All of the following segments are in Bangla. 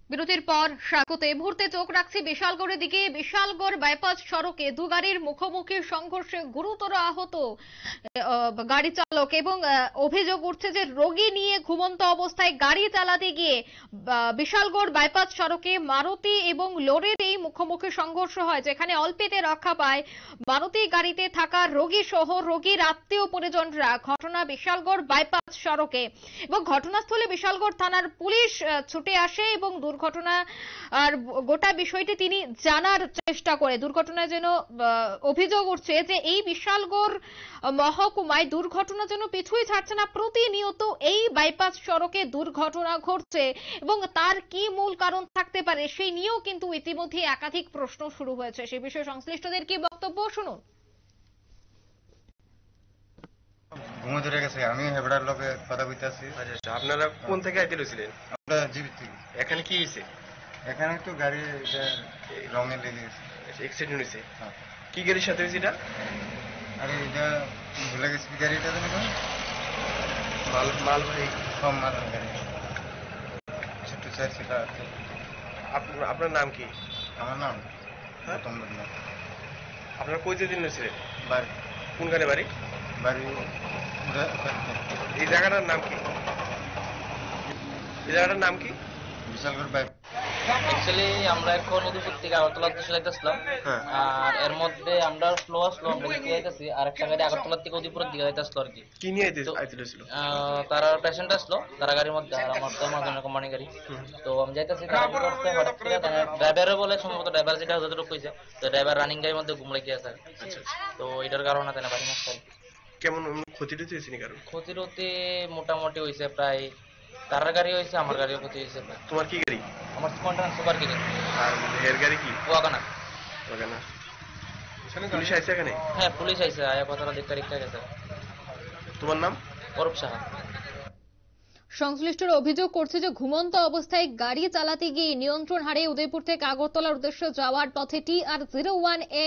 বিরতির পর স্বাগত। এই মুহূর্তে চোখ রাখছি বিশালগড়ের দিকে। বিশালগড় বাইপাস সড়কে দু গাড়ির মুখোমুখি সংঘর্ষে গুরুতর আহত গাড়ি চালক এবং অভিযোগ উঠছে যে রোগী নিয়ে ঘুমন্ত অবস্থায় গাড়ি চালাতে গিয়ে বিশালগড় বাইপাস সড়কে মারুতি এবং লরির এই মুখোমুখি সংঘর্ষ হয়, যেখানে অল্পেতে রক্ষা পায় মারুতি গাড়িতে থাকা রোগী সহ রোগীর আত্মীয় পরিজনরা। ঘটনা বিশালগড় বাইপাস সড়কে এবং ঘটনাস্থলে বিশালগড় থানার পুলিশ ছুটে আসে এবং দুর্ঘটনা আর গোটা বিষয়টি তিনি জানার চেষ্টা করে। দুর্ঘটনায় যেন অভিযোগ উঠছে যে এই বিশালগড় মহকুমায় দুর্ঘটনা যেন পিছুই ছাড়ছে না, প্রতিনিয়ত এই বাইপাস সড়কে দুর্ঘটনা ঘটছে এবং তার কি মূল কারণ থাকতে পারে সেই নিয়েও কিন্তু ইতিমধ্যে একাধিক প্রশ্ন শুরু হয়েছে। সে বিষয়ে সংশ্লিষ্টদের কি বক্তব্য শুনুন। ঘুমে ধরে গেছে, আমি হেবড়ার লোকে কথা কইতাছি। আচ্ছা, আপনারা কোন থেকে আইতে লইছিলেন? আমরা জীবিত থেকে। এখানে কি হইছে? এখানে তো গাড়ি রঙে লেগে গেছে, অ্যাক্সিডেন্ট হইছে। হ্যাঁ। কি গাড়ির সাথে হইছে এটা? আরে এটা ভুলে গেছি গাড়িটা জানি না, মালবাহী কম মাল গাড়ি, ছোট্ট চার সেটা আছে। আপনার নাম কি? আমার নাম গৌতম দেবনাথ। আপনারা কই যেদিন লইছিলেন? বাড়ি কোনখানে বাড়ি? বাড়ি এই জায়গাটার নাম কি? এই জায়গাটার নাম কি? বিশালগড় বাইক। অ্যাকচুয়ালি আমরা এখন উদয়পুর থেকে আগরতলার দিকে যাইতেছিলাম, আর এর মধ্যে আমরা স্লো আমরা দিকে যাইতেছি, আর একটা গাড়ি আগরতলার থেকে উদয়পুরের দিকে যাইতেছিল আর কি। কি নিয়ে আইতে লইছিল? তারা পেশেন্ট আসলো, তারা গাড়ির মধ্যে, আর আমার তো আমার জন্য কোম্পানি গাড়ি। তো আমি যাইতেছি, তারা কি করছে হঠাৎ করে ড্রাইভারে বলে, সম্ভবত ড্রাইভার যেটা যতটুকু কইছে, তো ড্রাইভার রানিং গাড়ির মধ্যে ঘুম লেগে আছে। তো এটার কারণে তাই না বাড়ি মারছে। কেমন ক্ষতি টতি হয়েছে নি? কারণ ক্ষতির অতি মোটামুটি হয়েছে প্রায়, তার গাড়ি হয়েছে, আমার গাড়িও ক্ষতি হয়েছে। তোমার কি গাড়ি? আমার কন্টেনার সুপার কিনে। আর এর গাড়ি কি? ওয়াগানা। ওয়াগানা। পুলিশ আইছে এখানে? হ্যাঁ, পুলিশ আইছে, আয়া কথাটা দেখতে গেছে। তোমার নাম? অরূপ সাহা। সংশ্লিষ্টরা অভিযোগ করছে যে ঘুমন্ত অবস্থায় গাড়ি চালাতে গিয়ে নিয়ন্ত্রণ হারিয়ে উদয়পুর থেকে আগরতলার উদ্দেশ্যে যাওয়ার পথে TR01A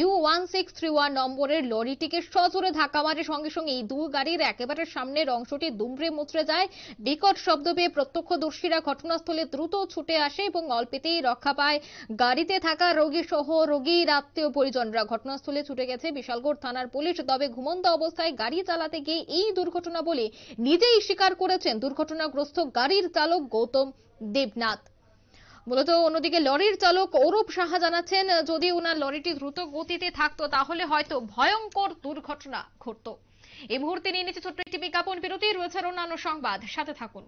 U1631 নম্বরের লরিটিকে সজোরে ধাক্কা মারে। সঙ্গে সঙ্গে এই দু গাড়ির একেবারে সামনের অংশটি দুমড়ে মুচড়ে যায়। বিকট শব্দ পেয়ে প্রত্যক্ষদর্শীরা ঘটনাস্থলে দ্রুত ছুটে আসে এবং অল্পেতেই রক্ষা পায় গাড়িতে থাকা রোগী সহ রোগীর আত্মীয় পরিজনরা। ঘটনাস্থলে ছুটে গেছে বিশালগড় থানার পুলিশ। তবে ঘুমন্ত অবস্থায় গাড়ি চালাতে গিয়ে এই দুর্ঘটনা বলে নিজেই স্বীকার করেছেন দুর্ঘটনাগ্রস্ত গাড়ির চালক গৌতম দেবনাথ। মূলত অন্যদিকে লরির চালক অরূপ সাহা জানাচ্ছেন, যদি ওনার লরিটি দ্রুত গতিতে থাকতো তাহলে হয়তো ভয়ঙ্কর দুর্ঘটনা ঘটতো। এই মুহূর্তে নিয়ে নিচ্ছে ছোট্ট একটি বিজ্ঞাপন বিরতি, রয়েছে অন্যান্য সংবাদ, সাথে থাকুন।